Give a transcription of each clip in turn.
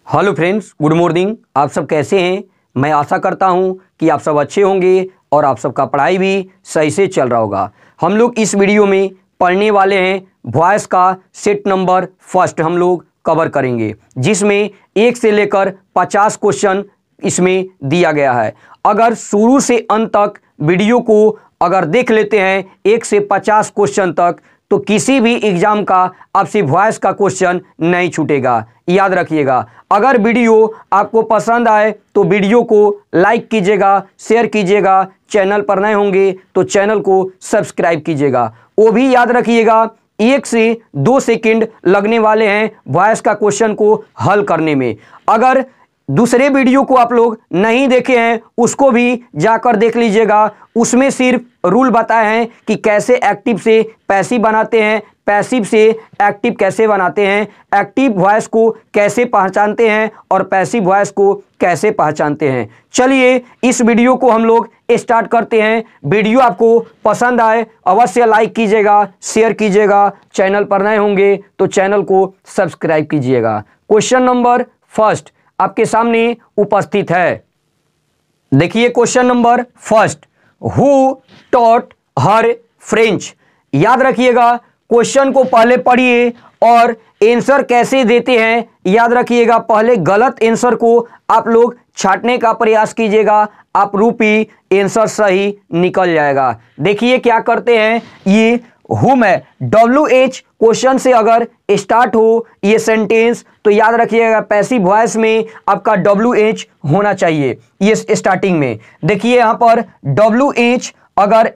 Hello friends, good morning. आप सब कैसे हैं? मैं आशा करता हूं कि आप सब अच्छे होंगे और आप सबका पढ़ाई भी सही से चल रहा होगा। हम लोग इस वीडियो में पढ़ने वाले हैं वॉइस का सेट नंबर फर्स्ट हम लोग कवर करेंगे, जिसमें 1 से लेकर 50 क्वेश्चन इसमें दिया गया है। अगर शुरू से अंत तक वीडियो को अगर देख लेते हैं 1 से 50 क्वेश्चन तक, तो किसी भी एग्जाम का आपसे वॉइस का क्वेश्चन नहीं छूटेगा। याद रखिएगा, अगर वीडियो आपको पसंद आए तो वीडियो को लाइक कीजिएगा, शेयर कीजिएगा, चैनल पर नए होंगे तो चैनल को सब्सक्राइब कीजिएगा। वो भी याद रखिएगा 1 से 2 सेकंड लगने वाले हैं वॉइस का क्वेश्चन को हल करने में। अगर दूसरे वीडियो को आप लोग नहीं देखे हैं उसको भी जाकर देख लीजिएगा। उसमें सिर्फ रूल बताए हैं कि कैसे एक्टिव से पैसिव बनाते हैं, पैसिव से एक्टिव कैसे बनाते हैं, एक्टिव वॉइस को कैसे पहचानते हैं और पैसिव वॉइस को कैसे पहचानते हैं। चलिए इस वीडियो को हम लोग स्टार्ट करते हैं। वीडियो आपको पसंद आए अवश्य लाइक कीजिएगा, शेयर कीजिएगा, चैनल पर नए होंगे तो चैनल को सब्सक्राइब कीजिएगा। क्वेश्चन नंबर फर्स्ट आपके सामने उपस्थित है। देखिए question number first, who taught her French. याद रखिएगा, क्वेश्चन को पहले पढ़िए और आंसर कैसे देते हैं याद रखिएगा। पहले गलत आंसर को आप लोग छांटने का प्रयास कीजिएगा, आप रूपी आंसर सही निकल जाएगा। देखिए क्या करते हैं, ये हुम है, WH क्वेश्चन से अगर स्टार्ट हो ये सेंटेंस तो याद रखिएगा पैसिव वॉइस में आपका WH होना चाहिए ये स्टार्टिंग में। देखिए यहाँ पर WH अगर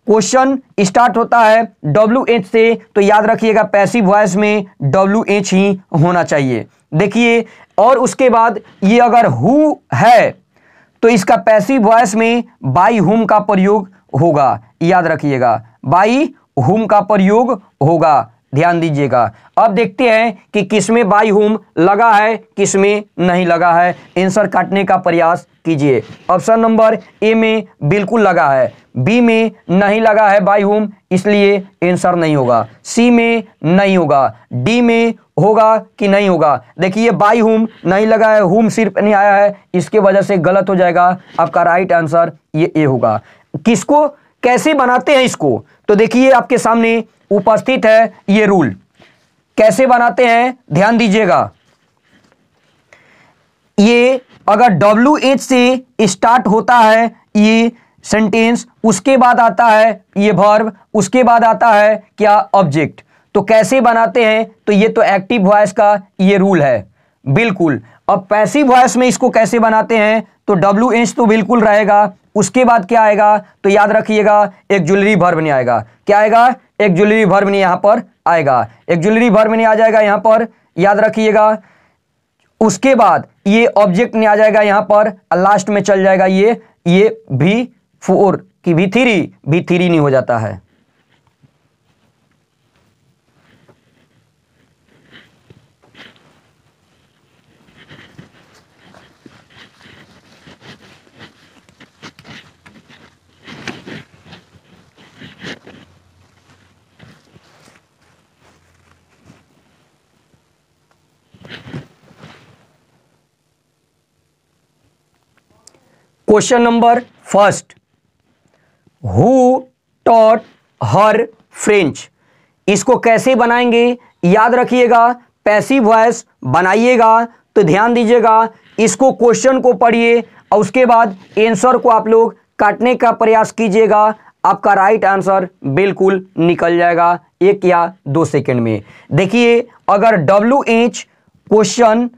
क्वेश्चन स्टार्ट होता है WH से तो याद रखिएगा पैसिव वॉइस में WH ही होना चाहिए। देखिए और उसके बाद ये अगर हु है तो इसका पैसिव वॉइस में बाई हुम का प्रयोग होगा। याद रखिएगा बाई हुम का प्रयोग होगा, ध्यान दीजिएगा। अब देखते हैं कि किसमें बाई हुम लगा है किसमें नहीं लगा है। आंसर काटने का प्रयास कीजिए। ऑप्शन नंबर ए में बिल्कुल लगा है, बी में नहीं लगा है बाई हुम इसलिए आंसर नहीं होगा, सी में नहीं होगा, डी में होगा कि नहीं होगा। देखिए बाई हुम नहीं लगा है, हुम सिर्फ नहीं आया है, इसके वजह से गलत हो जाएगा। आपका राइट आंसर ये ए होगा। किसको कैसे बनाते हैं इसको, तो देखिए आपके सामने उपस्थित है ये रूल। कैसे बनाते हैं ध्यान दीजिएगा। ये अगर WH से स्टार्ट होता है ये सेंटेंस, उसके बाद आता है ये वर्ब, उसके बाद आता है क्या ऑब्जेक्ट। तो कैसे बनाते हैं, तो ये तो एक्टिव वॉइस का ये रूल है बिल्कुल। अब पैसिव वॉइस में इसको कैसे बनाते हैं, तो WH तो बिल्कुल रहेगा, उसके बाद क्या आएगा, तो याद रखिएगा ऑक्सिलरी वर्ब नहीं आएगा। क्या आएगा, ऑक्सिलरी वर्ब नहीं यहाँ पर आएगा, ऑक्सिलरी वर्ब नहीं आ जाएगा यहाँ पर, याद रखिएगा। उसके बाद ये ऑब्जेक्ट नहीं आ जाएगा यहाँ पर, लास्ट में चल जाएगा ये V4 की V3 नहीं हो जाता है। Question number first, who taught her French. इसको कैसे बनाएंगे याद रखिएगा, पैसिव वॉइस बनाइएगा तो ध्यान दीजिएगा। इसको क्वेश्चन को पढ़िए और उसके बाद आंसर को आप लोग काटने का प्रयास कीजिएगा। आपका राइट आंसर बिल्कुल निकल जाएगा 1 या 2 सेकंड में। देखिए अगर WH क्वेश्चन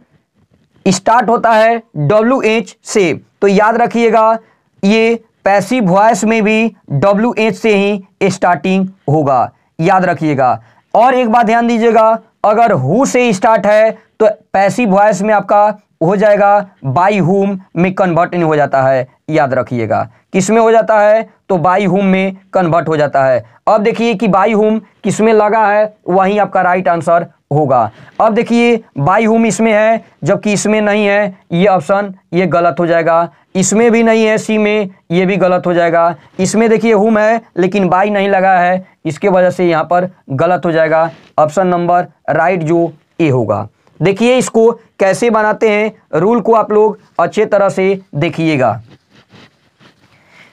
स्टार्ट होता है WH से तो याद रखिएगा ये पैसिव वॉइस में भी WH से ही स्टार्टिंग होगा, याद रखिएगा। और एक बात ध्यान दीजिएगा, अगर हु से स्टार्ट है तो पैसिव वॉइस में आपका हो जाएगा बाई हुम में कन्वर्ट नहीं हो जाता है। याद रखिएगा किस में हो जाता है, तो बाई हुम में कन्वर्ट हो जाता है। अब देखिए कि बाई हुम किस में लगा है, वहीं आपका राइट आंसर होगा। अब देखिए बाई हुम इसमें है जबकि इसमें नहीं है, ये ऑप्शन ये गलत हो जाएगा। इसमें भी नहीं है, सी में, ये भी गलत हो जाएगा। इसमें देखिए हुम है लेकिन बाई नहीं लगा है, इसके वजह से यहाँ पर गलत हो जाएगा। ऑप्शन नंबर राइट जो ए होगा। देखिए इसको कैसे बनाते हैं, रूल को आप लोग अच्छे तरह से देखिएगा।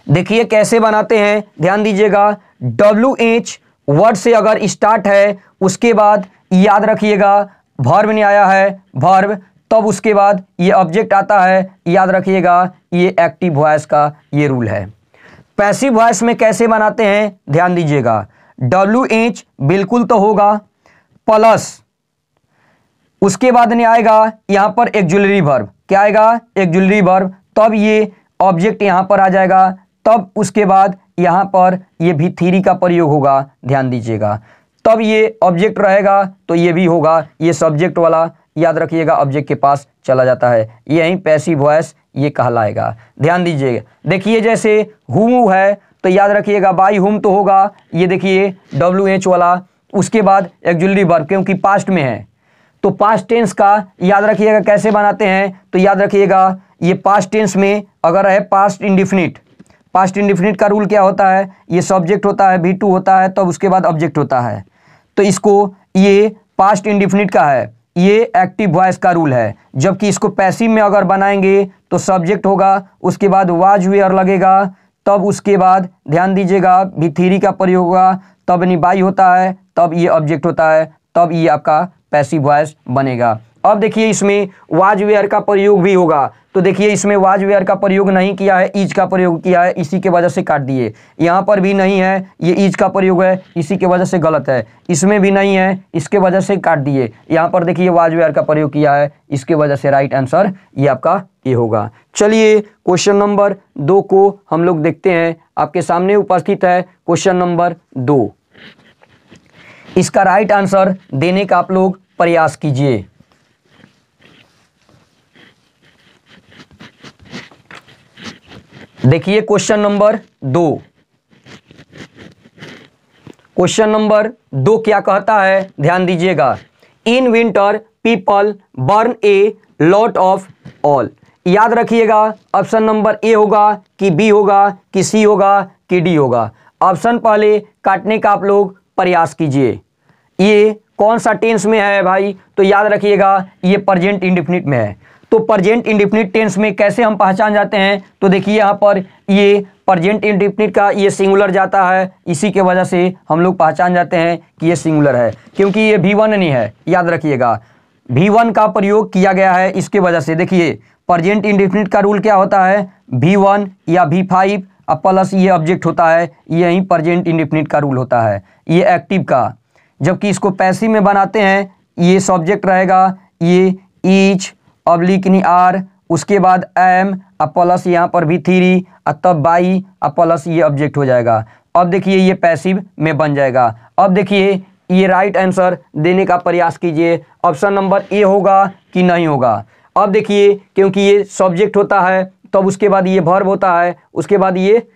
देखिए कैसे बनाते हैं, ध्यान दीजिएगा। WH वर्ड से अगर स्टार्ट है, उसके बाद याद रखिएगा वर्ब नहीं आया है, वर्ब, तब उसके बाद ये ऑब्जेक्ट आता है, याद रखिएगा ये एक्टिव वॉइस का ये रूल है। पैसिव वॉइस में कैसे बनाते हैं, ध्यान दीजिएगा। WH बिल्कुल तो होगा, प्लस उसके बाद नहीं आएगा यहां पर ऑक्सिलरी वर्ब, क्या आएगा, ऑक्सिलरी वर्ब, तब ये ऑब्जेक्ट यहां पर आ जाएगा, तब उसके बाद यहां पर ये भी थ्री का प्रयोग होगा, ध्यान दीजिएगा, तब ये ऑब्जेक्ट रहेगा तो ये भी होगा, ये सब्जेक्ट वाला याद रखिएगा ऑब्जेक्ट के पास चला जाता है, यही पैसिव वॉइस ये कहलाएगा। ध्यान दीजिएगा, देखिए जैसे हुम है तो याद रखिएगा बाई हुम तो होगा, ये देखिए WH वाला, उसके बाद ऑक्सिलरी वर्ब क्योंकि पास्ट में है, तो पास्ट टेंस का याद रखिएगा कैसे बनाते हैं, तो याद रखिएगा ये पास्ट टेंस में अगर है पास्ट इंडिफिनिट, पास्ट इंडिफिनिट का रूल क्या होता है, ये सब्जेक्ट होता है, V2 होता है, तब उसके बाद ऑब्जेक्ट होता है, तो इसको ये पास्ट इंडिफिनिट का है, ये एक्टिव वॉइस का रूल है। जबकि इसको पैसिव में अगर बनाएंगे तो सब्जेक्ट होगा, उसके बाद वाज वेयर लगेगा, तब उसके बाद ध्यान दीजिएगा भी3 का प्रयोग होगा, तब निबाई होता है, तब ये ऑब्जेक्ट होता है, तब ये आपका पैसिव वॉइस बनेगा। अब देखिए इसमें वाज वेयर का प्रयोग भी होगा, तो देखिए इसमें वाज वेयर का प्रयोग नहीं किया है, इज का प्रयोग किया है, इसी के वजह से काट दिए। यहाँ पर भी नहीं है, ये इज का प्रयोग है, इसी के वजह से गलत है। इसमें भी नहीं है, इसके वजह से काट दिए। यहाँ पर देखिए वाज वेयर का प्रयोग किया है, इसके वजह से राइट आंसर ये आपका ये होगा। चलिए क्वेश्चन नंबर 2 को हम लोग देखते हैं। आपके सामने उपस्थित है क्वेश्चन नंबर 2। इसका राइट आंसर देने का आप लोग प्रयास कीजिए। देखिए क्वेश्चन नंबर 2। क्वेश्चन नंबर 2 क्या कहता है, ध्यान दीजिएगा। In winter people burn a lot of all. याद रखिएगा ऑप्शन नंबर ए होगा कि बी होगा कि सी होगा कि डी होगा। ऑप्शन पहले काटने का आप लोग प्रयास कीजिए। ये कौन सा टेंस में है भाई, तो याद रखिएगा ये प्रेजेंट इंडेफिनिट में है। तो प्रेजेंट इंडेफिनिट टेंस में कैसे हम पहचान जाते हैं, तो देखिए यहाँ पर ये प्रेजेंट इंडेफिनिट का ये सिंगुलर जाता है, इसी के वजह से हम लोग पहचान जाते हैं कि ये सिंगुलर है, क्योंकि ये V1 नहीं है। याद रखिएगा V1 का प्रयोग किया गया है, इसके वजह से। देखिए प्रेजेंट इंडेफिनिट का रूल क्या होता है, V1 या V5 अब प्लस ये ऑब्जेक्ट होता है, यही प्रेजेंट इंडेफिनिट का रूल होता है, ये एक्टिव का। जबकि इसको पैसिव में बनाते हैं, ये सब्जेक्ट रहेगा, ये इज ऑब्लिक आर, उसके बाद एम अब प्लस यहाँ पर भी थ्री, तब बाई अब प्लस ये ऑब्जेक्ट हो जाएगा। अब देखिए ये पैसिव में बन जाएगा। अब देखिए ये राइट आंसर देने का प्रयास कीजिए, ऑप्शन नंबर ए होगा कि नहीं होगा। अब देखिए क्योंकि ये सब्जेक्ट होता है, तब उसके बाद ये वर्ब होता है, उसके बाद ये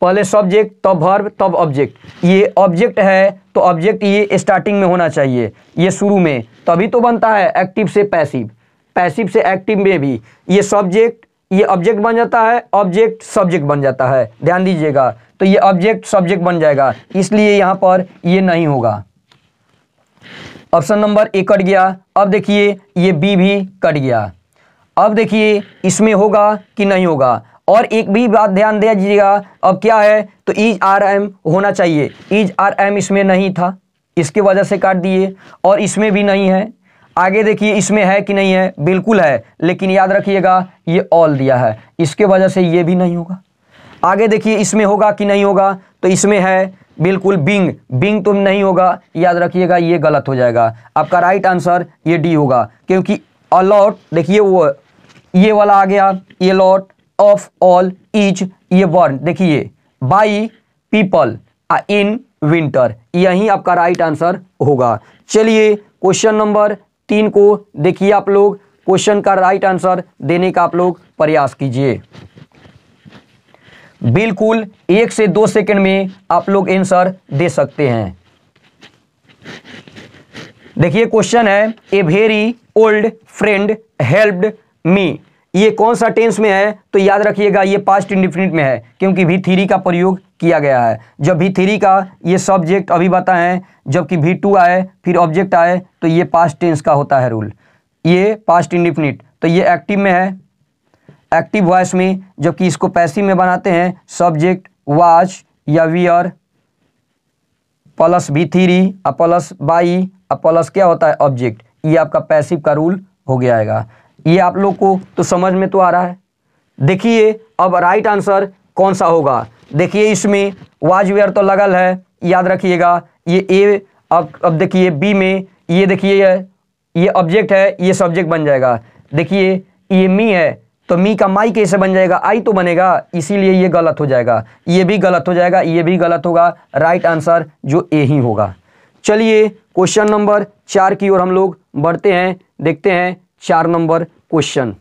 पहले सब्जेक्ट तब वर्ब तब ऑब्जेक्ट। ये ऑब्जेक्ट है तो ऑब्जेक्ट ये स्टार्टिंग में होना चाहिए, ये शुरू में, तभी तो बनता है एक्टिव से पैसिव, पैसिव से एक्टिव में भी ये सब्जेक्ट ये ऑब्जेक्ट बन जाता है, ऑब्जेक्ट सब्जेक्ट बन जाता है। ध्यान दीजिएगा, तो ये ऑब्जेक्ट सब्जेक्ट बन जाएगा, इसलिए यहाँ पर ये नहीं होगा। ऑप्शन नंबर ए कट गया। अब देखिए ये बी भी कट गया। अब देखिए इसमें होगा कि नहीं होगा। और एक भी बात ध्यान दे दीजिएगा, अब क्या है, तो इज आर एम होना चाहिए, इज आर एम इसमें नहीं था, इसके वजह से काट दिए। और इसमें भी नहीं है। आगे देखिए इसमें है कि नहीं है, बिल्कुल है, लेकिन याद रखिएगा ये ऑल दिया है, इसके वजह से ये भी नहीं होगा। आगे देखिए इसमें होगा कि नहीं होगा, तो इसमें है बिल्कुल बिंग, बिंग तो नहीं होगा, याद रखिएगा ये गलत हो जाएगा। आपका राइट आंसर ये डी होगा, क्योंकि अलॉट देखिए वो ये वाला आ गया, ये लॉट ऑफ ऑल इज ये वर्ड देखिए बाई पीपल इन विंटर, यही आपका राइट आंसर होगा। चलिए क्वेश्चन नंबर 3 को देखिए आप लोग, क्वेश्चन का राइट आंसर देने का आप लोग प्रयास कीजिए। बिल्कुल 1 से 2 सेकंड में आप लोग आंसर दे सकते हैं। देखिए क्वेश्चन है, a very old friend helped me. ये कौन सा टेंस में है, तो याद रखिएगा ये पास्ट इंडेफिनिट में है, क्योंकि V3 का प्रयोग किया गया है। जब V3 का ये सब्जेक्ट अभी बताएं, जबकि V2 आए फिर ऑब्जेक्ट आए, तो ये पास्ट टेंस का होता है रूल। ये पास्ट इंडिफिनिट, तो ये एक्टिव में है, एक्टिव वॉइस में, जबकि इसको पैसिव में बनाते हैं सब्जेक्ट वाज या wear plus V3 plus by plus क्या होता है ऑब्जेक्ट। ये आपका पैसिव का रूल हो गया आएगा। ये आप लोग को तो समझ में तो आ रहा है। देखिए अब राइट आंसर कौन सा होगा। देखिए इसमें वाज वेयर तो लगल है, याद रखिएगा। ये ए, अब देखिए बी में ये देखिए ये ऑब्जेक्ट है, ये सब्जेक्ट बन जाएगा। देखिए ये मी है तो मी का माई कैसे बन जाएगा, आई तो बनेगा, इसीलिए ये गलत हो जाएगा। ये भी गलत हो जाएगा, ये भी गलत होगा। राइट आंसर जो ए ही होगा। चलिए क्वेश्चन नंबर 4 की ओर हम लोग बढ़ते हैं, देखते हैं 4 नंबर क्वेश्चन।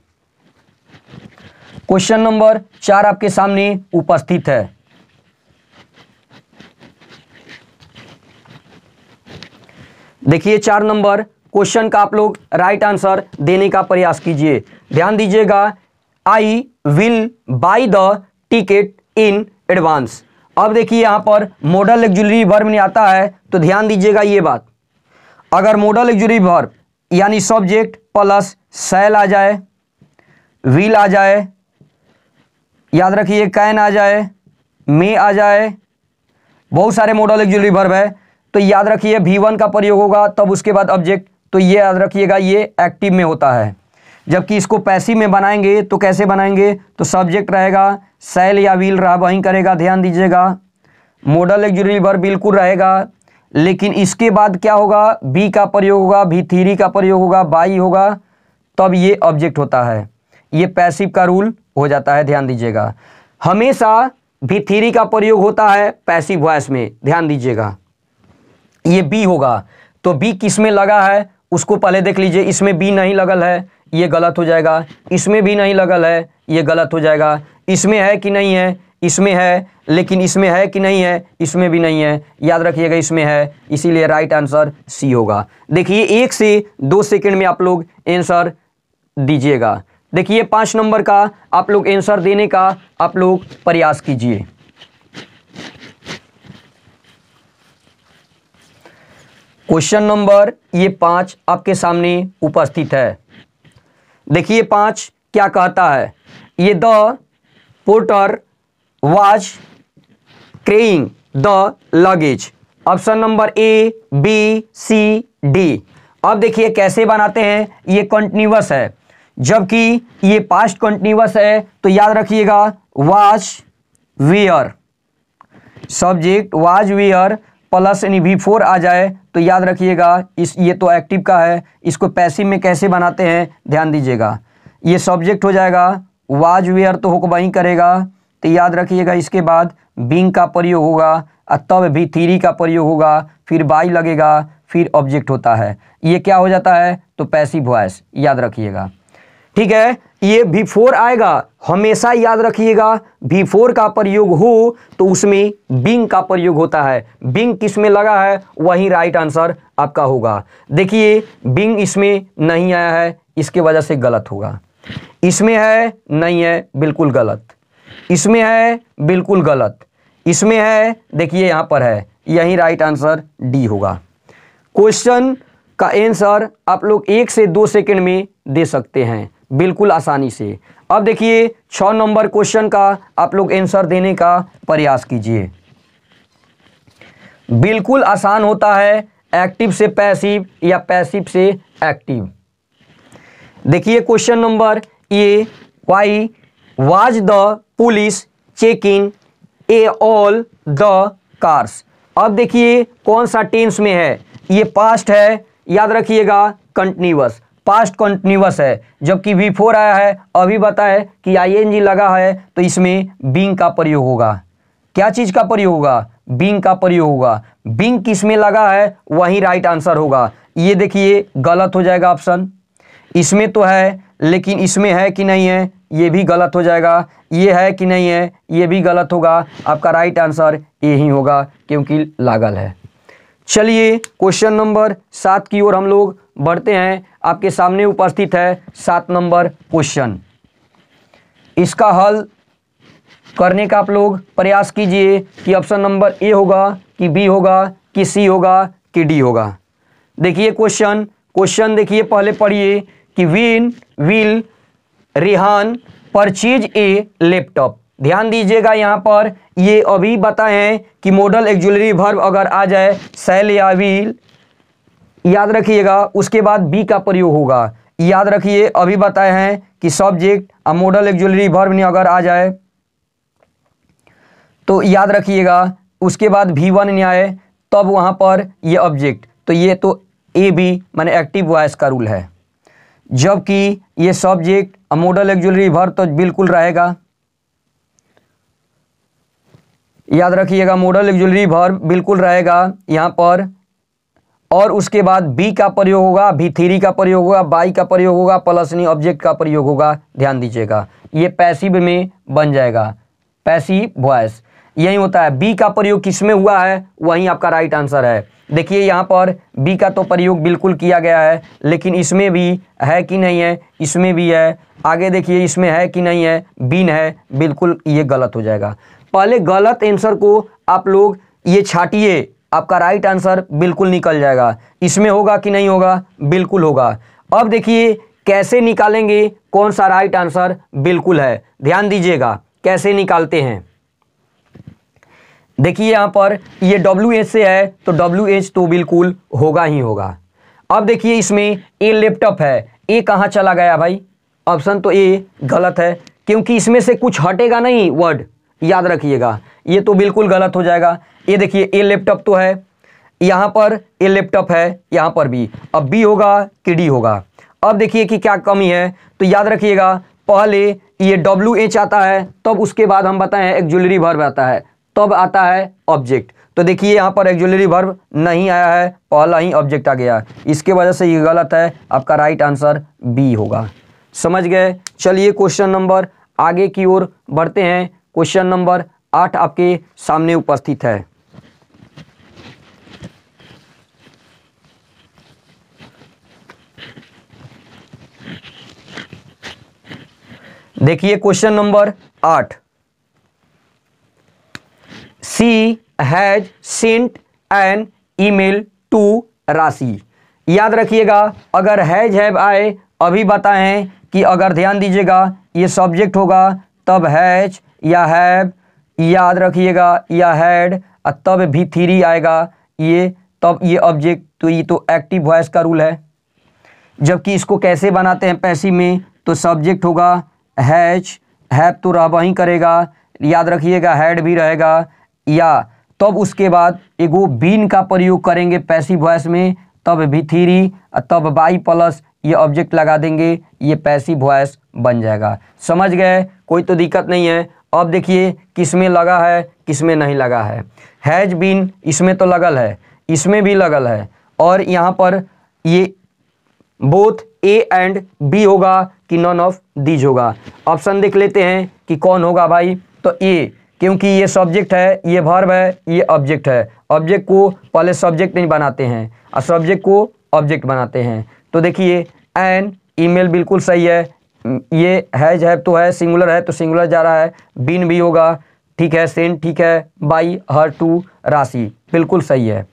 क्वेश्चन नंबर 4 आपके सामने उपस्थित है। देखिए 4 नंबर क्वेश्चन का आप लोग राइट आंसर देने का प्रयास कीजिए। ध्यान दीजिएगा, I will by the ticket in advance. अब देखिए यहां पर मॉडल ऑक्सिलरी वर्ब नहीं आता है, तो ध्यान दीजिएगा ये बात। अगर मॉडल ऑक्सिलरी वर्ब यानी सब्जेक्ट प्लस शैल आ जाए, विल आ जाए, याद रखिए कैन आ जाए, मे आ जाए, बहुत सारे मॉडल ऑक्सिलरी वर्ब है, तो याद रखिए V1 का प्रयोग होगा, तब उसके बाद ऑब्जेक्ट, तो ये याद रखिएगा ये एक्टिव में होता है। जबकि इसको पैसिव में बनाएंगे तो कैसे बनाएंगे, तो सब्जेक्ट रहेगा, शैल या विल रहा वहीं करेगा। ध्यान दीजिएगा मॉडल ऑक्सिलरी वर्ब बिल्कुल रहेगा, लेकिन इसके बाद क्या होगा, बी का प्रयोग होगा, V3 का प्रयोग होगा, बाई होगा, तब ये ऑब्जेक्ट होता है। ये पैसिव का रूल हो जाता है। ध्यान दीजिएगा हमेशा V3 का प्रयोग होता है पैसिव वॉइस में। ध्यान दीजिएगा ये बी होगा, तो बी किस में लगा है उसको पहले देख लीजिए। इसमें बी नहीं लगल है, ये गलत हो जाएगा। इसमें भी नहीं लगल है, ये गलत हो जाएगा। इसमें है कि नहीं है, इसमें है, लेकिन इसमें है कि नहीं है, इसमें भी नहीं है। याद रखिएगा इसमें है, इसीलिए राइट आंसर सी होगा। देखिए 1 से 2 सेकंड में आप लोग आंसर दीजिएगा। देखिए 5 नंबर का आप लोग आंसर देने का आप लोग प्रयास कीजिए। क्वेश्चन नंबर ये 5 आपके सामने उपस्थित है। देखिए 5 क्या कहता है, ये the porter was carrying the luggage. Option number A, B, C, D. अब देखिए कैसे बनाते हैं, ये कंटिन्यूअस है, जबकि ये पास्ट कंटिन्यूअस है, तो याद रखिएगा was were, subject was were plus यानी V4 आ जाए, तो याद रखिएगा इस ये तो एक्टिव का है। इसको पैसिव में कैसे बनाते हैं, ध्यान दीजिएगा। ये सब्जेक्ट हो जाएगा, वाज वेयर तो होगा वहीं करेगा, तो याद रखिएगा इसके बाद बीइंग का प्रयोग होगा, और तब V3 का प्रयोग होगा, फिर बाई लगेगा, फिर ऑब्जेक्ट होता है। ये क्या हो जाता है, तो पैसिव वॉइस, याद रखिएगा। ठीक है, ये V4 आएगा, हमेशा याद रखिएगा V4 का प्रयोग हो तो उसमें बीइंग का प्रयोग होता है। बीइंग किस में लगा है, वही राइट आंसर आपका होगा। देखिए बीइंग इसमें नहीं आया है, इसके वजह से गलत होगा। इसमें है, नहीं है, बिल्कुल गलत। इसमें है, बिल्कुल गलत। इसमें है, देखिए यहां पर है, यही राइट आंसर डी होगा। क्वेश्चन का आंसर आप लोग 1 से 2 सेकंड में दे सकते हैं, बिल्कुल आसानी से। अब देखिए 6 नंबर क्वेश्चन का आप लोग आंसर देने का प्रयास कीजिए। बिल्कुल आसान होता है, एक्टिव से पैसिव या पैसिव से एक्टिव। देखिए question number A, why was the police checking A all the cars. अब देखिए कौन सा टेंस में है, ये पास्ट है, याद रखिएगा कंटिन्यूअस, पास्ट कंटिन्यूअस है, जबकि V4 आया है। अभी बताए कि ING लगा है, तो इसमें बीइंग का प्रयोग होगा। क्या चीज का प्रयोग होगा, बीइंग का प्रयोग होगा। बीइंग किस में लगा है, वही राइट आंसर होगा। ये देखिए गलत हो जाएगा ऑप्शन, इसमें तो है लेकिन इसमें है कि नहीं है, ये भी गलत हो जाएगा। ये है कि नहीं है, ये भी गलत होगा। आपका राइट आंसर ये ही होगा, क्योंकि लागल है। चलिए क्वेश्चन नंबर 7 की ओर हम लोग बढ़ते हैं। आपके सामने उपस्थित है 7 नंबर क्वेश्चन। इसका हल करने का आप लोग प्रयास कीजिए कि ऑप्शन नंबर ए होगा कि बी होगा कि सी होगा कि डी होगा। देखिए क्वेश्चन देखिए, पहले पढ़िए कि when will Rehan purchase a laptop. ध्यान दीजिएगा यहाँ पर ये अभी बताए हैं कि मॉडल ऑक्सिलरी वर्ब अगर आ जाए शैल या विल, याद रखिएगा, उसके बाद बी का प्रयोग होगा। याद रखिए अभी बताए हैं कि सब्जेक्ट और मॉडल ऑक्सिलरी वर्ब ने अगर आ जाए तो याद रखिएगा उसके बाद V1 ने आए तब वहाँ पर ये ऑब्जेक्ट, तो ये तो ए बी माने एक्टिव वॉइस का रूल है। जबकि ये सब्जेक्ट और मॉडल ऑक्सिलरी वर्ब तो बिल्कुल रहेगा, याद रखिएगा मॉडल ऑक्सिलरी वर्ब बिल्कुल रहेगा यहाँ पर, और उसके बाद बी का प्रयोग होगा, V3 का प्रयोग होगा, बाई का प्रयोग होगा, प्लस नहीं ऑब्जेक्ट का प्रयोग होगा। ध्यान दीजिएगा ये पैसिव में बन जाएगा, पैसिव वॉइस यही होता है। बी का प्रयोग किस में हुआ है वही आपका राइट आंसर है। देखिए यहाँ पर बी का तो प्रयोग बिल्कुल किया गया है, लेकिन इसमें भी है कि नहीं है, इसमें भी है। आगे देखिए इसमें है कि नहीं है, बीन है, बिल्कुल ये गलत हो जाएगा। पहले गलत आंसर को आप लोग ये छाटिए, आपका राइट आंसर बिल्कुल निकल जाएगा। इसमें होगा कि नहीं होगा, बिल्कुल होगा। अब देखिए कैसे निकालेंगे कौन सा राइट आंसर बिल्कुल है, ध्यान दीजिएगा कैसे निकालते हैं। देखिए यहाँ पर ये WH से है तो WH तो बिल्कुल होगा ही होगा। अब देखिए इसमें ए लैपटॉप है, ए कहाँ चला गया भाई, ऑप्शन तो ए गलत है क्योंकि इसमें से कुछ हटेगा नहीं वर्ड, याद रखिएगा ये तो बिल्कुल गलत हो जाएगा। ये देखिए ए लैपटॉप तो है, यहाँ पर ए लैपटॉप है, यहाँ पर भी, अब बी होगा कि डी होगा। अब देखिए कि क्या कमी है, तो याद रखिएगा पहले ये WH आता है तब उसके बाद हम बताएं ऑक्सिलरी वर्ब आता है, तब आता है ऑब्जेक्ट। तो देखिए यहाँ पर ऑक्सिलरी वर्ब नहीं आया है, पहला ही ऑब्जेक्ट आ गया, इसके वजह से ये गलत है। आपका राइट आंसर बी होगा। समझ गए। चलिए क्वेश्चन नंबर आगे की ओर बढ़ते हैं। क्वेश्चन नंबर 8 आपके सामने उपस्थित है। देखिए question number 8, she has sent an email to Rashi. याद रखिएगा अगर हैज हैव आए अभी बताएं कि अगर ध्यान दीजिएगा ये सब्जेक्ट होगा तब हैज या हैव, याद रखिएगा या हैड, तब V3 आएगा ये, तब ये ऑब्जेक्ट, तो ये तो एक्टिव वॉइस का रूल है। जबकि इसको कैसे बनाते हैं पैसिव में, तो सब्जेक्ट होगा हैज, हैव तो रह ही करेगा, याद रखिएगा हैड भी रहेगा, या तब उसके बाद एगो बीन का प्रयोग करेंगे पैसिव वॉइस में, तब V3, तब बाई प्लस ये ऑब्जेक्ट लगा देंगे, ये पैसिव वॉइस बन जाएगा। समझ गए, कोई तो दिक्कत नहीं है। अब देखिए किस में लगा है किस में नहीं लगा है। हैज बीन इसमें तो लगल है, इसमें भी लगल है, और यहाँ पर ये बोथ ए एंड बी होगा कि नॉन ऑफ दीज होगा। ऑप्शन देख लेते हैं कि कौन होगा भाई, तो ए, क्योंकि ये सब्जेक्ट है, ये वर्ब है, ये ऑब्जेक्ट है। ऑब्जेक्ट को पहले सब्जेक्ट नहीं बनाते हैं और सब्जेक्ट को ऑब्जेक्ट बनाते हैं। तो देखिए एन ईमेल बिल्कुल सही है, ये हैज हैव तो है, सिंगुलर है तो सिंगुलर जा रहा है, बीन भी होगा, ठीक है, सेंट ठीक है, बाई हर टू राशि बिल्कुल सही है।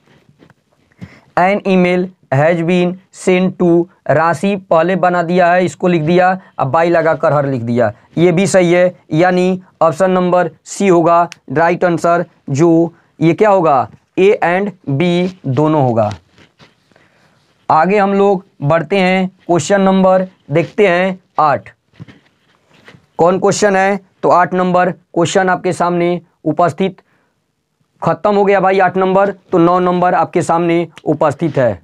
An email has been sent to Rashi पहले बना दिया है, इसको लिख दिया, अब बाई लगाकर हर लिख दिया, ये भी सही है। यानी ऑप्शन नंबर सी होगा राइट आंसर, जो ये क्या होगा, ए एंड बी दोनों होगा। आगे हम लोग बढ़ते हैं, क्वेश्चन नंबर देखते हैं 8। कौन क्वेश्चन है, तो 8 नंबर क्वेश्चन आपके सामने उपस्थित, खत्म हो गया भाई 8 नंबर, तो 9 नंबर आपके सामने उपस्थित है।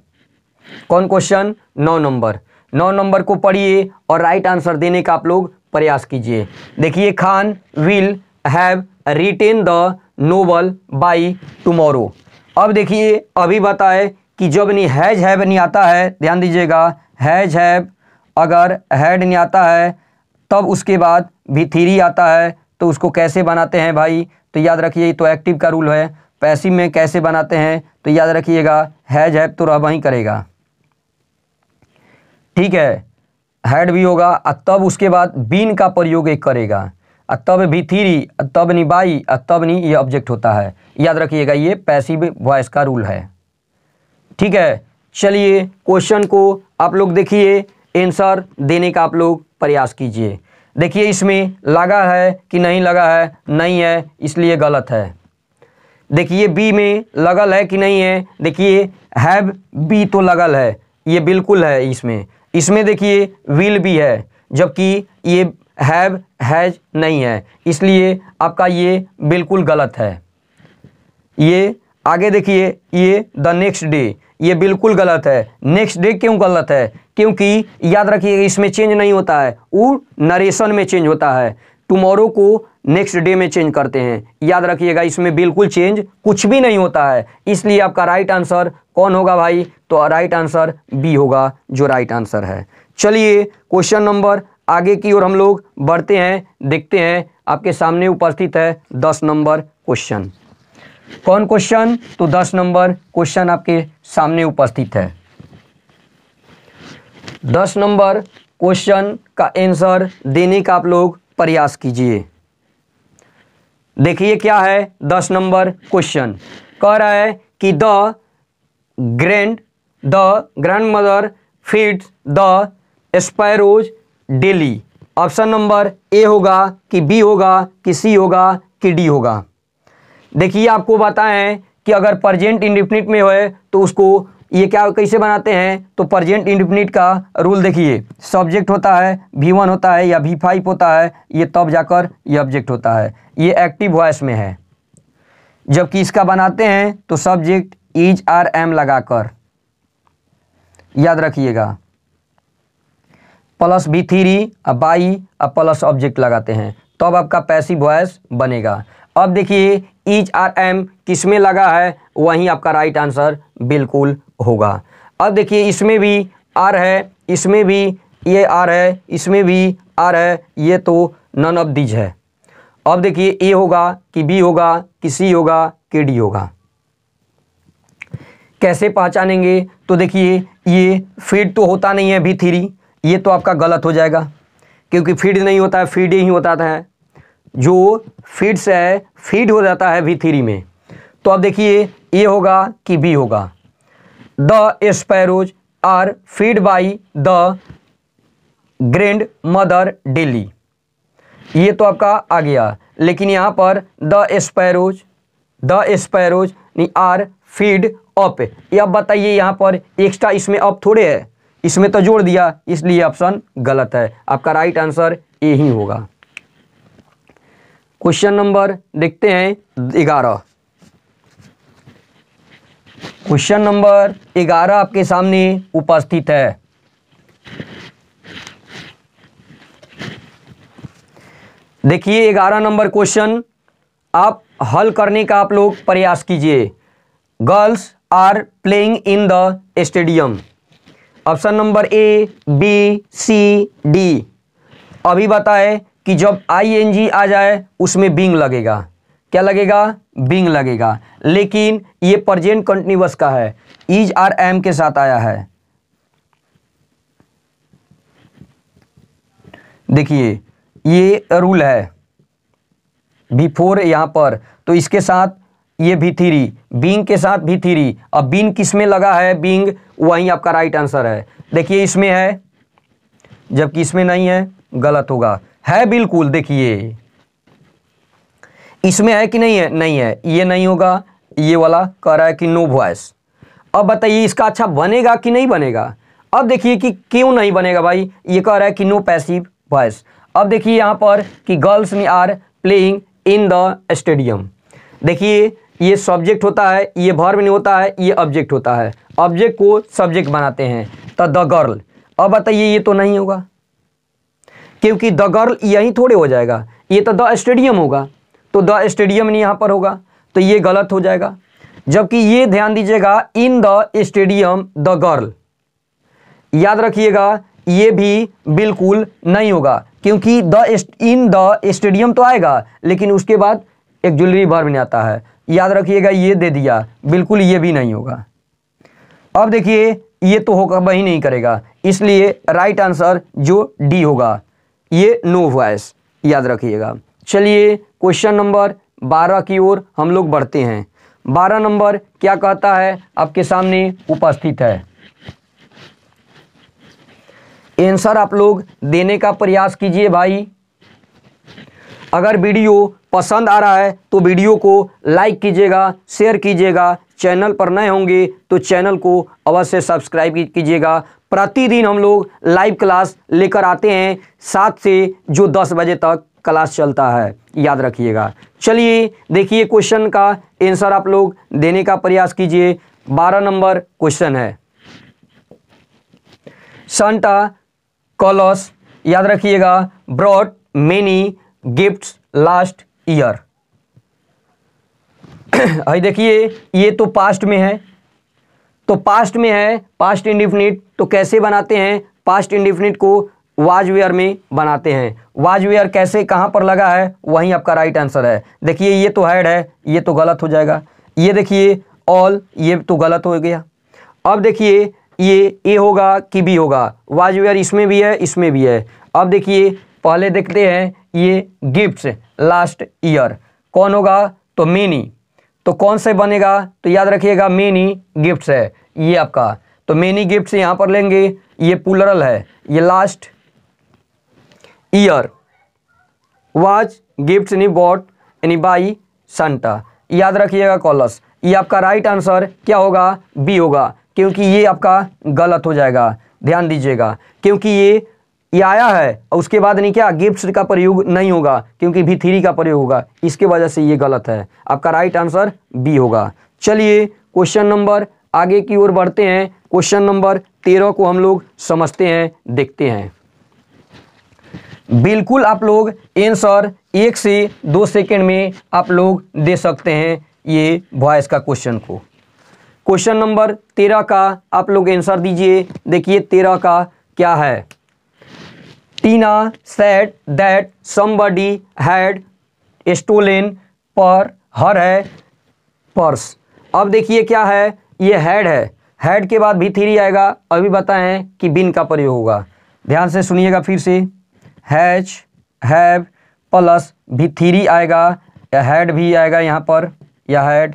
कौन क्वेश्चन, 9 नंबर। 9 नंबर को पढ़िए और राइट आंसर देने का आप लोग प्रयास कीजिए। देखिए Khan will have written the novel by tomorrow. अब देखिए अभी बताए कि जब नहीं हैज हैव नहीं आता है, ध्यान दीजिएगा हैज हैव अगर हैड नहीं आता है तब उसके बाद V3 आता है, तो उसको कैसे बनाते हैं भाई, तो याद रखिए तो एक्टिव का रूल है। पैसिव में कैसे बनाते हैं, तो याद रखिएगा हैज हैव तो रह ही करेगा, ठीक है, हैड भी होगा, तब उसके बाद बीन का प्रयोग एक करेगा, तब V3, तब नहीं बाई, तब नहीं ये ऑब्जेक्ट होता है। याद रखिएगा ये पैसिव वॉइस का रूल है, ठीक है। चलिए क्वेश्चन को आप लोग देखिए, आंसर देने का आप लोग प्रयास कीजिए। देखिए इसमें लगा है कि नहीं लगा है, नहीं है, इसलिए गलत है। देखिए बी में लगल है कि नहीं है, देखिए हैव बी तो लगल है, ये बिल्कुल है। इसमें देखिए विल भी है, जबकि ये हैव हैज नहीं है, इसलिए आपका ये बिल्कुल गलत है। ये आगे देखिए, ये द नेक्स्ट डे, ये बिल्कुल गलत है। नेक्स्ट डे क्यों गलत है? क्योंकि याद रखिएगा इसमें चेंज नहीं होता है, वो नरेशन में चेंज होता है। टुमारो को नेक्स्ट डे में चेंज करते हैं, याद रखिएगा इसमें बिल्कुल चेंज कुछ भी नहीं होता है। इसलिए आपका राइट आंसर कौन होगा भाई? तो राइट आंसर बी होगा, जो राइट आंसर है। चलिए क्वेश्चन नंबर आगे की ओर हम लोग बढ़ते हैं, देखते हैं। आपके सामने उपस्थित है 10 नंबर क्वेश्चन। कौन क्वेश्चन? तो 10 नंबर क्वेश्चन आपके सामने उपस्थित है। 10 नंबर क्वेश्चन का आंसर देने का आप लोग प्रयास कीजिए। देखिए क्या है 10 नंबर क्वेश्चन। कह रहा है कि the grand mother feeds the sparrows daily. Option number A होगा कि बी होगा कि सी होगा कि डी होगा। देखिए आपको बताएं कि अगर प्रेजेंट इंडेफिनिट में है तो उसको ये क्या कैसे बनाते हैं? तो प्रेजेंट इंडेफिनिट का रूल देखिए, सब्जेक्ट होता है V1 होता है या V5 होता है, ये तब जाकर ये ऑब्जेक्ट होता है। ये एक्टिव वॉइस में है। जबकि इसका बनाते हैं तो सब्जेक्ट इज आर एम लगाकर, याद रखिएगा, plus V3 by plus object लगाते हैं, तब आपका पैसिव वॉइस बनेगा। अब देखिए इज आर एम किस में लगा है, वहीं आपका राइट आंसर बिल्कुल होगा। अब देखिए इसमें भी आर है, इसमें भी ये आर है, इसमें भी आर है, ये तो नन ऑफ दीज है। अब देखिए ए होगा कि बी होगा कि सी होगा कि डी होगा। कैसे पहचानेंगे? तो देखिए ये फीड तो होता नहीं है V3, ये तो आपका गलत हो जाएगा, क्योंकि फीड नहीं होता है, फीड ही होता है। जो फीड से है फीड हो जाता है V3 में। तो अब देखिए ए होगा कि बी होगा। The sparrows are fed by the grandmother daily, ये तो आपका आ गया। लेकिन यहाँ पर the sparrows are fed up, ये अब बताइए यहाँ पर एक्स्ट्रा इसमें अप थोड़े है, इसमें तो जोड़ दिया, इसलिए ऑप्शन गलत है। आपका राइट आंसर ए ही होगा। क्वेश्चन नंबर देखते हैं 11। क्वेश्चन नंबर 11 आपके सामने उपस्थित है। देखिए 11 नंबर क्वेश्चन आप हल करने का आप लोग प्रयास कीजिए। Girls are playing in the stadium. Option number A, B, C, D. अभी बताए कि जब ING आ जाए उसमें बीइंग लगेगा। क्या लगेगा? बीइंग लगेगा। लेकिन ये प्रेजेंट कंटीन्यूअस का है, इज आर एम के साथ आया है। देखिए ये रूल है बिफोर यहाँ पर, तो इसके साथ ये V3, बीइंग के साथ V3। अब बीइंग किस में लगा है? बीइंग, वहीं आपका राइट आंसर है। देखिए इसमें है, जबकि इसमें नहीं है, गलत होगा। है बिल्कुल, देखिए इसमें है कि नहीं है? नहीं है, ये नहीं होगा। ये वाला कह रहा है कि नो वॉइस। अब बताइए इसका अच्छा बनेगा कि नहीं बनेगा? अब देखिए कि क्यों नहीं बनेगा भाई, ये कह रहा है कि नो पैसिव वॉइस। अब देखिए यहाँ पर कि girls are playing in the stadium. देखिए ये सब्जेक्ट होता है, ये वर्ब नहीं होता है, ये ऑब्जेक्ट होता है। ऑब्जेक्ट को सब्जेक्ट बनाते हैं, तो द गर्ल। अब बताइए ये तो नहीं होगा, क्योंकि द गर्ल यहीं थोड़े हो जाएगा, ये तो द स्टेडियम होगा, तो द स्टेडियम नहीं यहाँ पर होगा, तो ये गलत हो जाएगा। जबकि ये ध्यान दीजिएगा, इन द स्टेडियम द गर्ल, याद रखिएगा ये भी बिल्कुल नहीं होगा, क्योंकि इन द स्टेडियम तो आएगा, लेकिन उसके बाद एक ऑक्सिलरी वर्ब नहीं आता है। याद रखिएगा ये दे दिया, बिल्कुल ये भी नहीं होगा। अब देखिए ये तो होगा वही नहीं करेगा, इसलिए राइट आंसर जो डी होगा, ये नो वॉइस, याद रखिएगा। चलिए क्वेश्चन नंबर 12 की ओर हम लोग बढ़ते हैं। 12 नंबर क्या कहता है आपके सामने उपस्थित है। आंसर आप लोग देने का प्रयास कीजिए भाई। अगर वीडियो पसंद आ रहा है तो वीडियो को लाइक कीजिएगा, शेयर कीजिएगा। चैनल पर नए होंगे तो चैनल को अवश्य सब्सक्राइब कीजिएगा। प्रतिदिन हम लोग लाइव क्लास लेकर आते हैं 7 से जो 10 बजे तक क्लास चलता है, याद रखिएगा। चलिए देखिए क्वेश्चन का आंसर आप लोग देने का प्रयास कीजिए। 12 नंबर क्वेश्चन है। सांता क्लॉस, याद रखिएगा, brought many gifts last year. भाई देखिए ये तो पास्ट में है, तो पास्ट में है, पास्ट इंडेफिनिट। तो कैसे बनाते हैं? पास्ट इंडेफिनिट को वाज वेयर में बनाते हैं। वाज वेयर कैसे, कहाँ पर लगा है, वहीं आपका राइट आंसर है। देखिए ये तो हैड है, ये तो गलत हो जाएगा। ये देखिए ऑल, ये तो गलत हो गया। अब देखिए ये ए होगा कि बी होगा? वाज वेयर इसमें भी है, इसमें भी है। अब देखिए पहले देखते हैं ये गिफ्ट्स लास्ट ईयर कौन होगा? तो मेनी। तो कौन से बनेगा? तो याद रखिएगा मेनी गिफ्ट्स है ये आपका। तो मेनी गिफ्ट्स यहाँ पर लेंगे, ये प्लूरल है। ये लास्ट ईयर वाज गिफ्ट्स नी बॉट यानी बाई सांता, याद रखिएगा कॉलस। ये आपका राइट आंसर क्या होगा? बी होगा, क्योंकि ये आपका गलत हो जाएगा। ध्यान दीजिएगा, क्योंकि ये आया है और उसके बाद नहीं क्या गिफ्ट्स का प्रयोग नहीं होगा, क्योंकि भी थ्री का प्रयोग होगा, इसके वजह से ये गलत है। आपका राइट आंसर बी होगा। चलिए क्वेश्चन नंबर आगे की ओर बढ़ते हैं। क्वेश्चन नंबर 13 को हम लोग समझते हैं, देखते हैं। बिल्कुल आप लोग आंसर 1 से 2 सेकेंड में आप लोग दे सकते हैं ये वॉइस का क्वेश्चन को। क्वेश्चन नंबर 13 का आप लोग आंसर दीजिए। देखिए 13 का क्या है? Tina said that somebody had stolen पर हर है पर्स। अब देखिए क्या है, ये हैड है, हैड के बाद भी थ्री आएगा। अभी बताएं कि बिन का प्रयोग होगा। ध्यान से सुनिएगा फिर से। हैज हैव प्लस भी थ्री आएगा, या हैड भी आएगा यहाँ पर, या हैड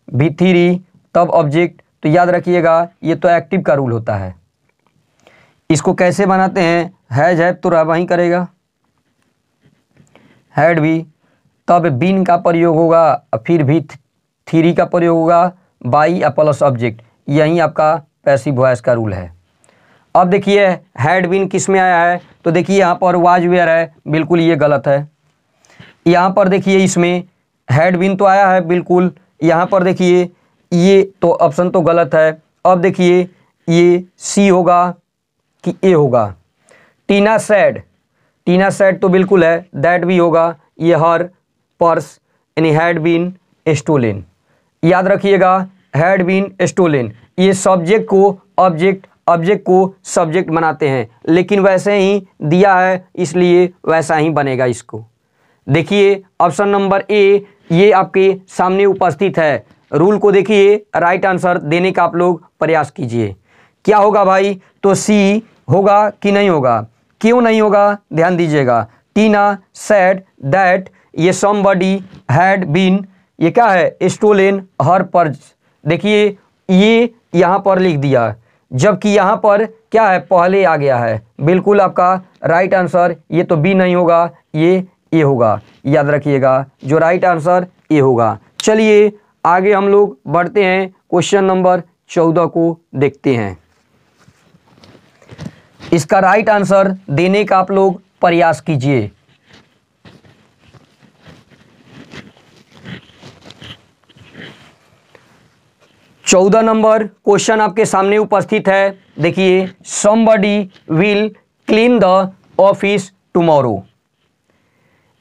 भी थ्री तब ऑब्जेक्ट। तो याद रखिएगा ये तो एक्टिव का रूल होता है। इसको कैसे बनाते हैं? हैज हैव तो वहीं करेगा, हैड भी, तब बिन का प्रयोग होगा, फिर भी थ्री का प्रयोग होगा, बाई या प्लस ऑब्जेक्ट। यही आपका पैसिव वॉइस का रूल है। अब देखिए हैड बिन किस में आया है? तो देखिए यहाँ पर वाज वेयर है, बिल्कुल ये गलत है। यहाँ पर देखिए इसमें हैड बिन तो आया है, बिल्कुल। यहाँ पर देखिए ये तो ऑप्शन तो गलत है। अब देखिए ये सी होगा कि ए होगा? टीना सैड, टीना सैड तो बिल्कुल है, दैट भी होगा। ये हर पर्स यानी हैड बीन स्टोलन। याद रखिएगा हैड बीन स्टोलन। ये सब्जेक्ट को ऑब्जेक्ट, ऑब्जेक्ट को सब्जेक्ट बनाते हैं, लेकिन वैसे ही दिया है इसलिए वैसा ही बनेगा इसको। देखिए ऑप्शन नंबर ए ये आपके सामने उपस्थित है। रूल को देखिए, राइट आंसर देने का आप लोग प्रयास कीजिए। क्या होगा भाई? तो सी होगा कि नहीं होगा? क्यों नहीं होगा? ध्यान दीजिएगा। टीना सेड दैट ये समबडी हैड बीन, ये क्या है? Stolen her purse. देखिए ये यहाँ पर लिख दिया, जबकि यहाँ पर क्या है? पहले आ गया है। बिल्कुल आपका राइट आंसर ये तो बी नहीं होगा, ये ए होगा। याद रखिएगा जो राइट आंसर ए होगा। चलिए आगे हम लोग बढ़ते हैं, क्वेश्चन नंबर 14 को देखते हैं। इसका राइट आंसर देने का आप लोग प्रयास कीजिए। चौदह नंबर क्वेश्चन आपके सामने उपस्थित है। देखिए somebody will clean the office tomorrow।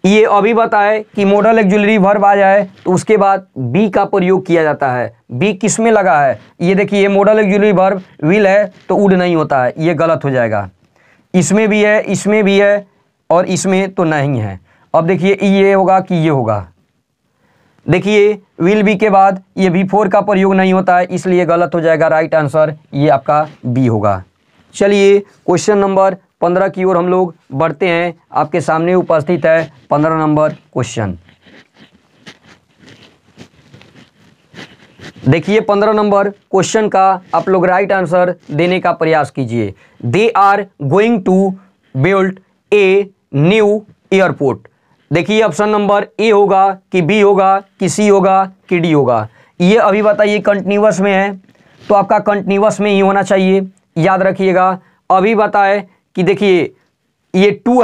ये अभी बताए कि मॉडल ऑक्सिलरी वर्ब आ जाए तो उसके बाद बी का प्रयोग किया जाता है। बी किस में लगा है? ये देखिए मॉडल ऑक्सिलरी वर्ब विल है तो वुड नहीं होता है, ये गलत हो जाएगा। इसमें भी है, इसमें भी है और इसमें तो नहीं है। अब देखिए ये होगा कि ये होगा? देखिए विल बी के बाद ये बिफोर का प्रयोग नहीं होता है, इसलिए गलत हो जाएगा। राइट आंसर ये आपका बी होगा। चलिए क्वेश्चन नंबर 15 की ओर हम लोग बढ़ते हैं। आपके सामने उपस्थित है 15 नंबर क्वेश्चन। देखिए 15 नंबर क्वेश्चन का आप लोग राइट आंसर देने का प्रयास कीजिए। They are going to build a new airport. देखिए ऑप्शन नंबर ए होगा कि बी होगा कि सी होगा कि डी होगा। ये अभी बताइए कंटिन्यूअस में है तो आपका कंटिन्यूअस में ही होना चाहिए, याद रखिएगा। अभी बताए कि देखिए ये टू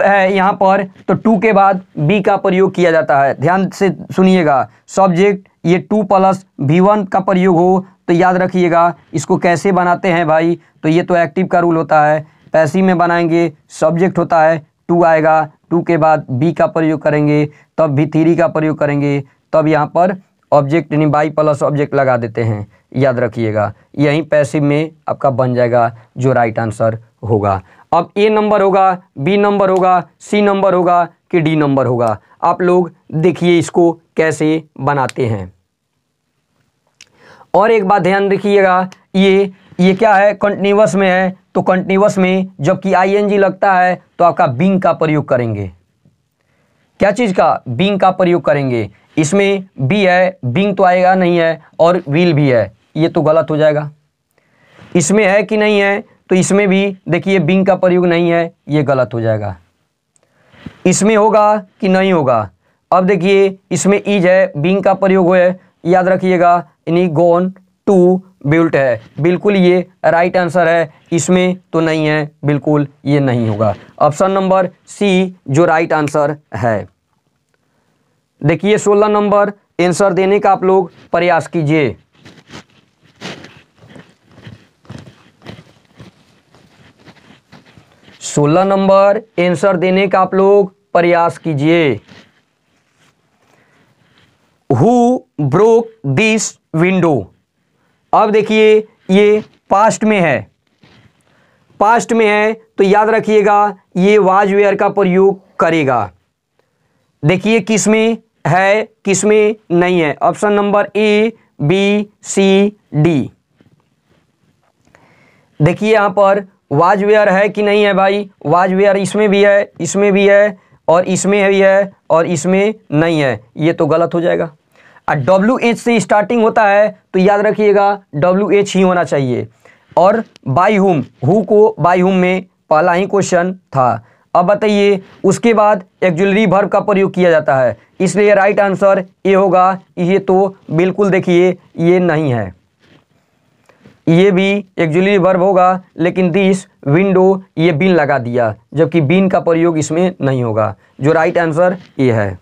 है यहाँ पर, तो टू के बाद बी का प्रयोग किया जाता है। ध्यान से सुनिएगा, सब्जेक्ट ये टू प्लस V1 का प्रयोग हो तो याद रखिएगा इसको कैसे बनाते हैं भाई। तो ये तो एक्टिव का रूल होता है, पैसिव में बनाएंगे सब्जेक्ट होता है, टू आएगा, टू के बाद बी का प्रयोग करेंगे, तब भी थ्री का प्रयोग करेंगे, तब यहाँ पर ऑब्जेक्ट यानी बाई प्लस ऑब्जेक्ट लगा देते हैं, याद रखिएगा। यहीं पैसिव में आपका बन जाएगा जो राइट आंसर होगा। अब ए नंबर होगा, बी नंबर होगा, सी नंबर होगा कि डी नंबर होगा। आप लोग देखिए इसको कैसे बनाते हैं। और एक बात ध्यान रखिएगा, ये क्या है, कंटिन्यूअस में है, तो कंटिन्यूअस में जबकि आईएनजी लगता है तो आपका बीइंग का प्रयोग करेंगे। क्या चीज़ का? बीइंग का प्रयोग करेंगे। इसमें बी है, बीइंग तो आएगा नहीं है, और विल भी है, ये तो गलत हो जाएगा। इसमें है कि नहीं है, तो इसमें भी देखिए बीइंग का प्रयोग नहीं है, ये गलत हो जाएगा। इसमें होगा कि नहीं होगा, अब देखिए इसमें इज है, बीइंग का प्रयोग है, याद रखिएगा, यानी गोन टू बिल्ट है, बिल्कुल ये राइट आंसर है। इसमें तो नहीं है, बिल्कुल ये नहीं होगा। ऑप्शन नंबर सी जो राइट आंसर है। देखिए 16 नंबर आंसर देने का आप लोग प्रयास कीजिए। सोलह नंबर आंसर देने का आप लोग प्रयास कीजिए। Who broke this window. अब देखिए ये पास्ट में है, पास्ट में है तो याद रखिएगा ये वाज वेयर का प्रयोग करेगा। देखिए किसमें है किसमें नहीं है, option number A B C D. देखिए यहाँ पर वाज वेयर है कि नहीं है भाई, वाज वेयर इसमें भी है, इसमें भी है, और इसमें भी है, और इसमें नहीं है, ये तो गलत हो जाएगा। और WH से स्टार्टिंग होता है तो याद रखिएगा WH ही होना चाहिए। और बाई हुम, हु को बाई हुम में पहला ही क्वेश्चन था। अब बताइए उसके बाद ऑक्सिलरी वर्ब का प्रयोग किया जाता है, इसलिए राइट आंसर ये होगा। ये तो बिल्कुल देखिए ये नहीं है, ये भी ऑक्सिलरी वर्ब होगा, लेकिन दिस विंडो ये बीन लगा दिया, जबकि बीन का प्रयोग इसमें नहीं होगा। जो राइट आंसर ये है।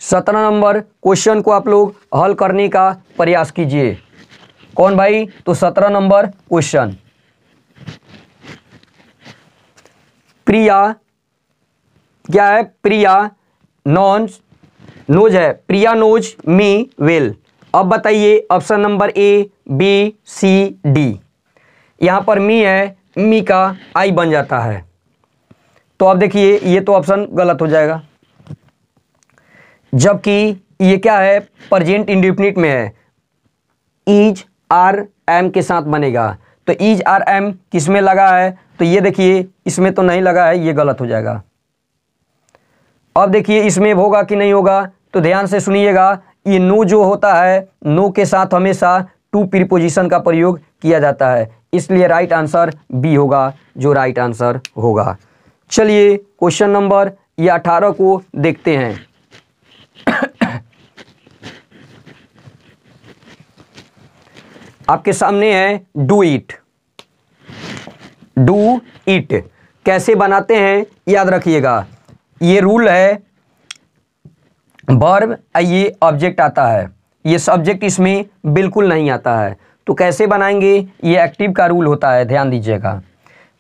17 नंबर क्वेश्चन को आप लोग हल करने का प्रयास कीजिए। कौन भाई? तो 17 नंबर क्वेश्चन, प्रिया क्या है? प्रिया नोज है, प्रिया नोज मी वेल। अब बताइए option number A B C D. यहाँ पर मी है, मी का आई बन जाता है, तो अब देखिए ये तो ऑप्शन गलत हो जाएगा, जबकि ये क्या है, प्रेजेंट इंडेफिनिट में है, इज आर एम के साथ बनेगा। तो इज आर एम किस में लगा है, तो ये देखिए इसमें तो नहीं लगा है, ये गलत हो जाएगा। अब देखिए इसमें होगा कि नहीं होगा, तो ध्यान से सुनिएगा। ये नो जो होता है, नो के साथ हमेशा टू प्रीपोजिशन का प्रयोग किया जाता है, इसलिए राइट आंसर बी होगा जो राइट आंसर होगा। चलिए क्वेश्चन नंबर ये 18 को देखते हैं। आपके सामने है डू इट। डू इट कैसे बनाते हैं याद रखिएगा, ये रूल है, वर्ब ये ऑब्जेक्ट आता है, ये सब्जेक्ट इसमें बिल्कुल नहीं आता है, तो कैसे बनाएंगे, ये एक्टिव का रूल होता है, ध्यान दीजिएगा।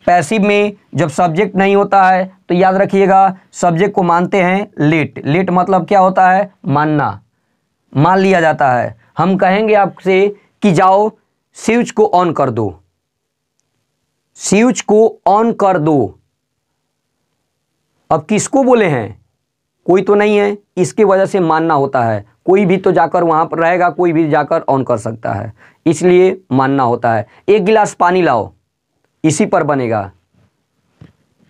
पैसिव में जब सब्जेक्ट नहीं होता है तो याद रखिएगा सब्जेक्ट को मानते हैं लेट। लेट मतलब क्या होता है, मानना, मान लिया जाता है। हम कहेंगे आपसे कि जाओ स्विच को ऑन कर दो, स्विच को ऑन कर दो। अब किसको बोले हैं, कोई तो नहीं है, इसकी वजह से मानना होता है। कोई भी तो जाकर वहां पर रहेगा, कोई भी जाकर ऑन कर सकता है, इसलिए मानना होता है। एक गिलास पानी लाओ, इसी पर बनेगा,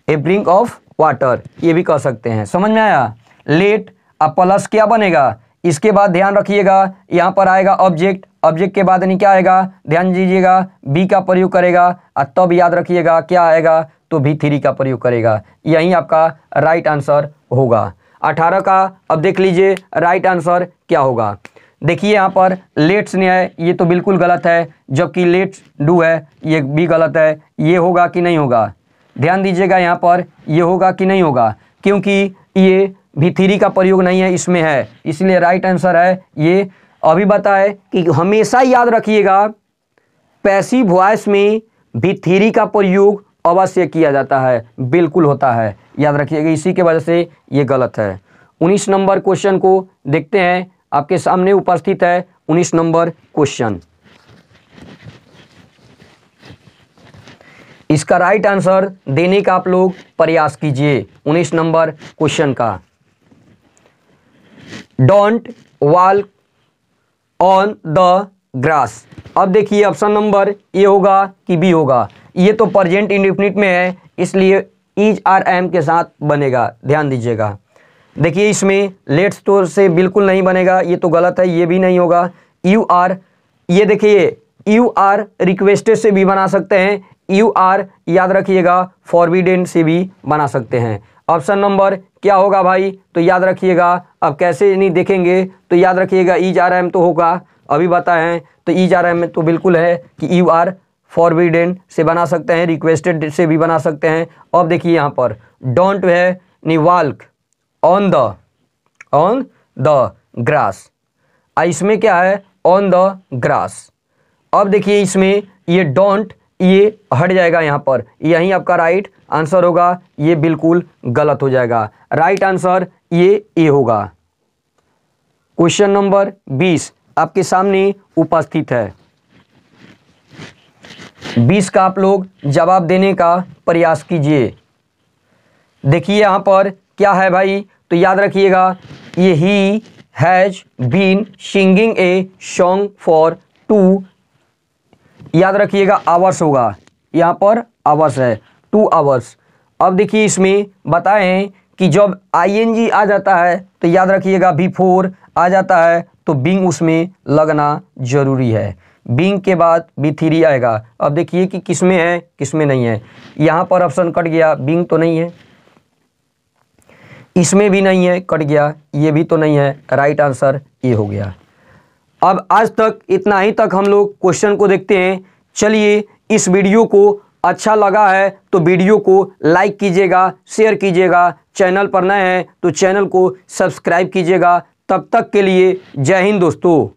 ए ड्रिंक ऑफ वाटर, ये भी कह सकते हैं। समझ में आया? लेट अब प्लस क्या बनेगा, इसके बाद ध्यान रखिएगा यहाँ पर आएगा ऑब्जेक्ट, ऑब्जेक्ट के बाद नहीं क्या आएगा, ध्यान दीजिएगा, बी का प्रयोग करेगा और तब याद रखिएगा क्या आएगा, तो V3 का प्रयोग करेगा। यही आपका राइट आंसर होगा 18 का। अब देख लीजिए राइट आंसर क्या होगा। देखिए यहाँ पर लेट्स नहीं है, ये तो बिल्कुल गलत है, जबकि लेट्स डू है, ये भी गलत है। ये होगा कि नहीं होगा, ध्यान दीजिएगा यहाँ पर ये होगा कि नहीं होगा, क्योंकि ये V3 का प्रयोग नहीं है, इसमें है, इसलिए राइट आंसर है ये। अभी बताए कि हमेशा याद रखिएगा पैसिव वॉइस में V3 का प्रयोग अवश्य किया जाता है, बिल्कुल होता है, याद रखिएगा, इसी के वजह से ये गलत है। 19 नंबर क्वेश्चन को देखते हैं, आपके सामने उपस्थित है 19 नंबर क्वेश्चन। इसका राइट आंसर देने का आप लोग प्रयास कीजिए 19 नंबर क्वेश्चन का। Don't walk on the grass. अब देखिए ऑप्शन नंबर ए होगा कि बी होगा। ये तो प्रेजेंट इंडेफिनिट में है, इसलिए इज आर एम के साथ बनेगा, ध्यान दीजिएगा। देखिए इसमें लेट्स तो से बिल्कुल नहीं बनेगा, ये तो गलत है, ये भी नहीं होगा। यू आर, ये देखिए यू आर रिक्वेस्टेड से भी बना सकते हैं, यू आर याद रखिएगा फॉरबिडेन से भी बना सकते हैं। ऑप्शन नंबर क्या होगा भाई, तो याद रखिएगा, अब कैसे नहीं देखेंगे तो याद रखिएगा इज आर एम तो होगा, अभी बताएं तो इज आर एम में तो बिल्कुल है कि यू आर फॉरबिडेन से बना सकते हैं, रिक्वेस्टेड से भी बना सकते हैं। अब देखिए यहाँ पर डोंट है नहीं वॉक ऑन द ग्रास, इसमें क्या है ऑन द ग्रास। अब देखिए इसमें ये डोंट ये हट जाएगा यहाँ पर, यही आपका राइट आंसर होगा, ये बिल्कुल गलत हो जाएगा। राइट आंसर ये ए होगा। क्वेश्चन नंबर 20 आपके सामने उपस्थित है। 20 का आप लोग जवाब देने का प्रयास कीजिए। देखिए यहाँ पर क्या है भाई, तो याद रखिएगा ये he has been singing a song for 2, याद रखिएगा आवर्स होगा, यहाँ पर आवर्स है 2 आवर्स। अब देखिए इसमें बताएं कि जब आईएनजी आ जाता है तो याद रखिएगा बिफोर आ जाता है तो बीइंग उसमें लगना जरूरी है, बीइंग के बाद V3 आएगा। अब देखिए कि किसमें है किसमें नहीं है, यहाँ पर ऑप्शन कट गया, बीइंग तो नहीं है, इसमें भी नहीं है, कट गया, ये भी तो नहीं है, राइट आंसर ये हो गया। अब आज तक इतना ही तक हम लोग क्वेश्चन को देखते हैं। चलिए इस वीडियो को अच्छा लगा है तो वीडियो को लाइक कीजिएगा, शेयर कीजिएगा, चैनल पर नए हैं तो चैनल को सब्सक्राइब कीजिएगा। तब तक के लिए जय हिंद दोस्तों।